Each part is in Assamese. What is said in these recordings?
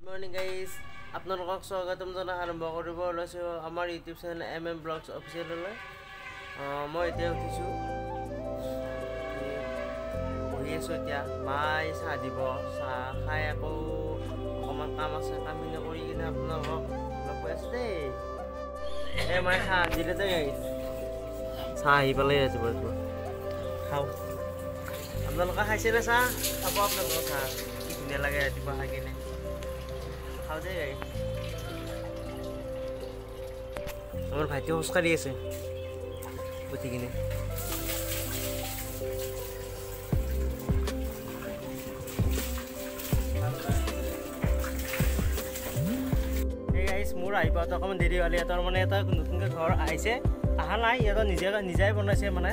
মৰ্নিং গাইজ, আপোনালোকক স্বাগতম জনাই আৰম্ভ কৰিব ওলাইছোঁ আমাৰ ইউটিউব চেনেল MM ব্লগছ অফিচিয়েললৈ। মই এতিয়া উঠিছোঁ, বহি আছোঁ। এতিয়া মায়ে চাহ দিব, চাহ খাই আকৌ অকণমান কাম আছে, কামখিনি কৰি কিনে আপোনালোকক লগ পাই আছোঁ দেই। মায়ে চাহ দিলে দেই গাইজ, চাহ আহি পালেই ৰাতিপুৱা খাওঁ। আপোনালোকে খাইছেনে চাহ? খাব আপোনালোকৰ চাহ, কি ধুনীয়া লাগে ৰাতিপুৱা খাই কিনে। খাওঁ দেই গাই। আমাৰ ভাইটি খোজকাঢ়ি আছে উঠি কিনে। মোৰ আহি পাওঁতে অকণমান দেৰি হ'লে, ইহঁতৰ মানে এটা নতুনকৈ ঘৰ আহিছে, অহা নাই। ইহঁতৰ নিজাই বনাইছে, মানে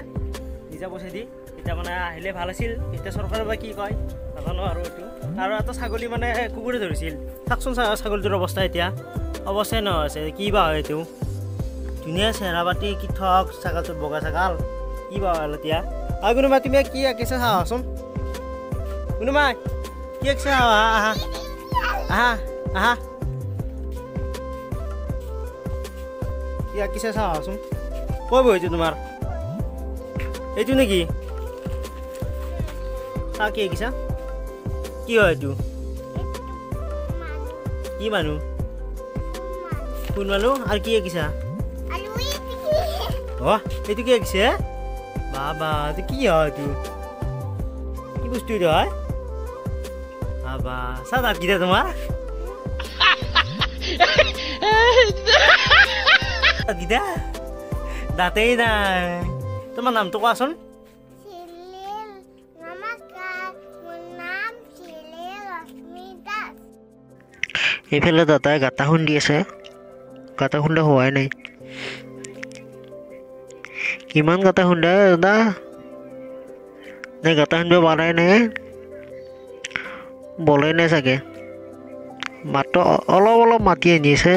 নিজা পইচা দি। এতিয়া মানে আহিলে ভাল আছিল, এতিয়া চৰকাৰে বা কি কয় নাজানো আৰু। এইটো আৰু এটা ছাগলী মানে কুকুৰে ধৰিছিল। চাওকচোন ছাগলীটোৰ অৱস্থা, এতিয়া অৱস্থাই নহয় আছে। কি বা হয় এইটো, ধুনীয়া চেহেৰা পাতি, কি থক ছাগালটো, বগা ছাগাল, কি বা হ'ল এতিয়া। আৰু কোনোবাই তুমি কি আঁকিছা চাওঁচোন, কোনোবাই কি আঁকিছা? আহা আহা আহা, কি আঁকিছা চাওঁচোন। কৈ বহিছোঁ তোমাৰ এইটো নেকি? চাওঁ কি আঁকিছা, কি হয় এইটো? কি মানুহ? কোন মানুহ? আৰু কি আঁকিছা? এইটো কি আঁকিছে? বাবা, এইটো কি হয়? এইটো কি বস্তু? এইটো হয় বাবা, চা দাঁত কেইটা তোমাৰ, কেইটা দাঁতেই নাই। তোমাৰ নামটো কোৱাচোন? এইফালে দাদাই গাঁতা খুন্দি আছে, গাঁতা খুন্দা হোৱাই নাই। কিমান গাঁতা খুন্দা দাদা? নে গাঁতা খুন্দিব পাৰাই নাই, বলে নাই চাগে। মাত্ৰ অলপ মাতি আনিছে,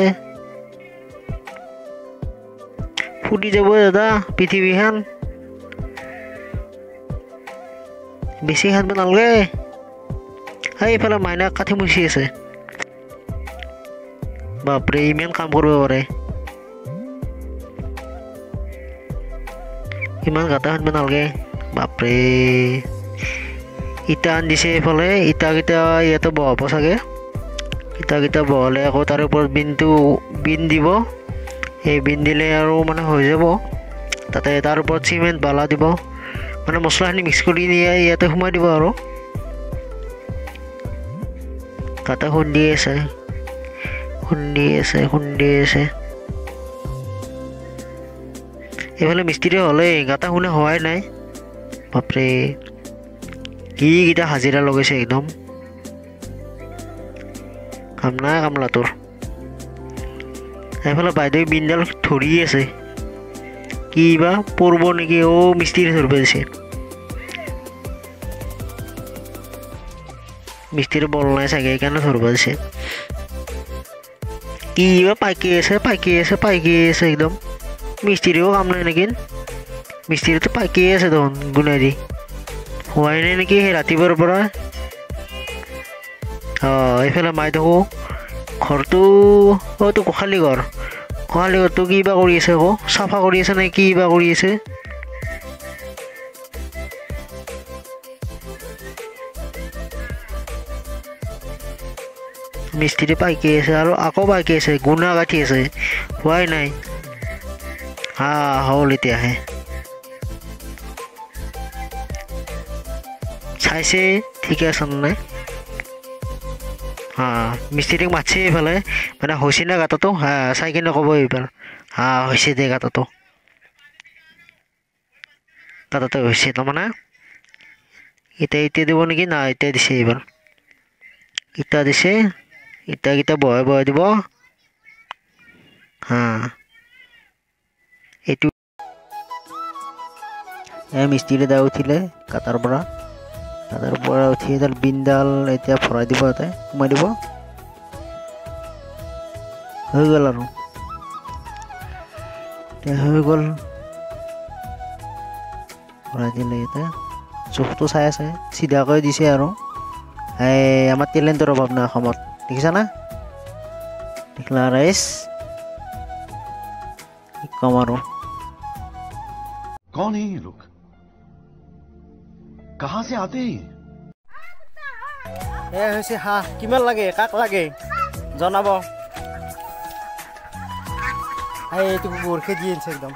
ফুটি যাব দাদা পৃথিৱীখন। বেছি খান্দিব নালাগে। এইফালে মাইনা কাঠি মুচি আছে। বাপৰে, ইমান কাম কৰিব পাৰে। ইমান গাঁতা খান্দিব নালাগে। বাপৰে, ইটা আনি দিছে এইফালে। ইটাকেইটা ইয়াতে বহাব চাগে। ইটাকেইটা বহালে আকৌ তাৰে ওপৰত বিন দিব। এই বিন দিলে আৰু মানে হৈ যাব। তাতে তাৰ ওপৰত চিমেণ্ট বালা দিব, মানে মছলাখিনি মিক্স কৰি নিয়ে ইয়াতে সোমাই দিব আৰু। গাঁতা খুন্দি আছে, এইফালে মিস্ত্ৰী হ'লে গাঁতা খুন্দা হোৱাই নাই। বাপৰে, কিটা হাজিৰা লগাইছে, একদম কাম নাই কামলাটোৰ। এইফালে বাইদেউ বিনডাল ধৰি আছে, কি বা পৰিব নেকি? মিস্ত্ৰী ধৰিব দিছে। মিস্ত্ৰীৰ বল নাই চাগে, সেইকাৰণে ধৰিব দিছে। কি বা পাইকি আছে একদম। মিস্ত্ৰীও কাম নাই নেকি? মিস্ত্ৰীটো পাইকি আছে দেখোন, গুণাই দি হোৱাই নাই নেকি সেই ৰাতিপুৱাৰ পৰা। এইফালে মাই থাকো ঘৰটো, তো গোহালি ঘৰটো কি বা কৰি আছে আকৌ, চাফা কৰি আছে নে কি বা কৰি আছে। মিস্ত্ৰী পাইকি আছে আৰু আকৌ পাইকি আছে, গুণা গাঠি আছে, হোৱাই নাই। হ'ল এতিয়াহে চাইছে ঠিকে আছে নাই। মিস্ত্ৰীক মাতিছে এইফালে, মানে হৈছে না গাঁতাটো, চাই কিনে ক'ব এইবাৰ। হৈছে দে গাঁতাটো হৈছে তাৰমানে। এতিয়া দিব নেকি? না এতিয়া দিছে, এইবাৰ ইটা দিছে। ইটাকেইটা বহাই দিব। এইটো মিস্ত্ৰী দা উঠিলে গাঁতাৰ পৰা উঠি এডাল বিনডাল এতিয়া ভৰাই দিব, তাতে সোমাই দিব, হৈ গ'ল আৰু। হৈ গ'ল, ভৰাই দিলে। এতিয়া জোখটো চাই আছে, চিধাকৈ দিছে আৰু। আমাৰ টেলেণ্টৰ অভাৱ নাই অসমত, দেখিছা না? দেখলা গাইছ কি কম আৰু कौन है ये लोग कहां से आते हैं এয়া হৈছে হাঁহ কিমান লাগে কাক লাগে জনাব এইটো বৰখে দি আনিছে একদম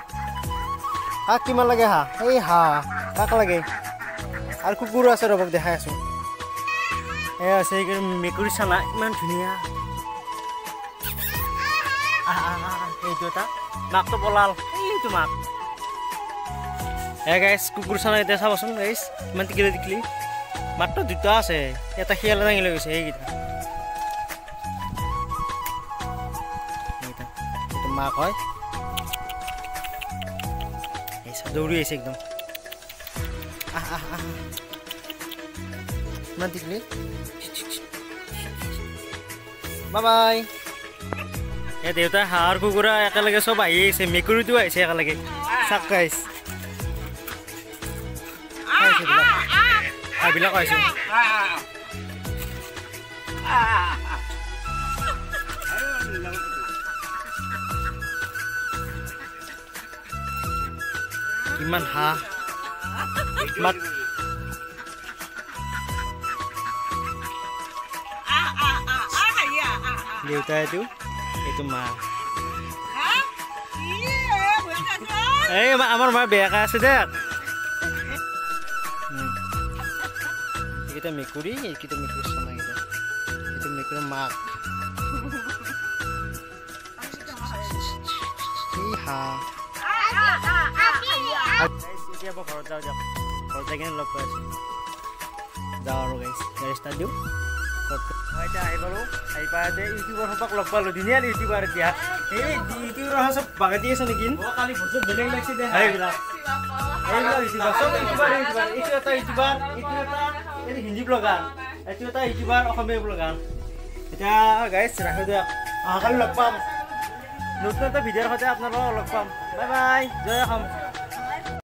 কাক কিমান লাগে হাঁহ এই হাঁহ কাক লাগে আৰু কুকুৰ আছে ৰ'বক দেখাই আছোঁ এয়া আছে মেকুৰী চানা ইমান ধুনীয়া এইটো এটা মাকটো পলাল এইটো মাক গাইছ কুকুৰ চানা এতিয়া চাবচোন গাইছ ইমান টিকিলি টিকিলি মাত্ৰ দুটা আছে এটা শিয়ালে দাঙি লৈ গৈছে এইকেইটা এইটো মাক হয় দৌৰি আহিছে একদম ইমান টিকিলি বাই বাই এই দেউতা হাঁহৰ কুকুৰা একেলগে চব আহি আহিছে মেকুৰীটো আহিছে একেলগে চাক গাইছ এইবিলাক আহিছে কিমান হাঁহ দেউতা এইটো মা এই আমাৰ মা বেয়াকৈ আছে দে এইকেইটা মেকুৰী এইকেইটা মেকুৰী চানাকেইটা এইটো মেকুৰীৰ মাক এতিয়া ঘৰত যাওঁ যাওক ঘৰত যাই কিনে লগ পাই আছোঁ যাওঁ আৰু গাড়ী ষ্টাৰ্ট দিওঁ মই এতিয়া আহি পালোঁ আহি পাওঁতে ইউটিউবৰ সবাক লগ পালোঁ ধুনীয়া ইউটিউবাৰ এতিয়া এই ইউটিউবৰ চব বাগাতি আছে নেকি কালি ভোজত বেলেগ লাগিছে দে এইবিলাক ইউটিউবাৰ চব ইউটিউবাৰ এইটো এটা ইউটিউবাৰ এইটো এটা এইটো হিন্দী ব্লগাৰ এইটো এটা ইউটিউবাৰ অসমীয়া ব্লগাৰ এতিয়া গাইছ ৰাখোঁ দিয়ক অহাকালি লগ পাম নতুন এটা ভিডিঅ'ৰ সৈতে আপোনালোকক লগ পাম বাই বাই জয় অসম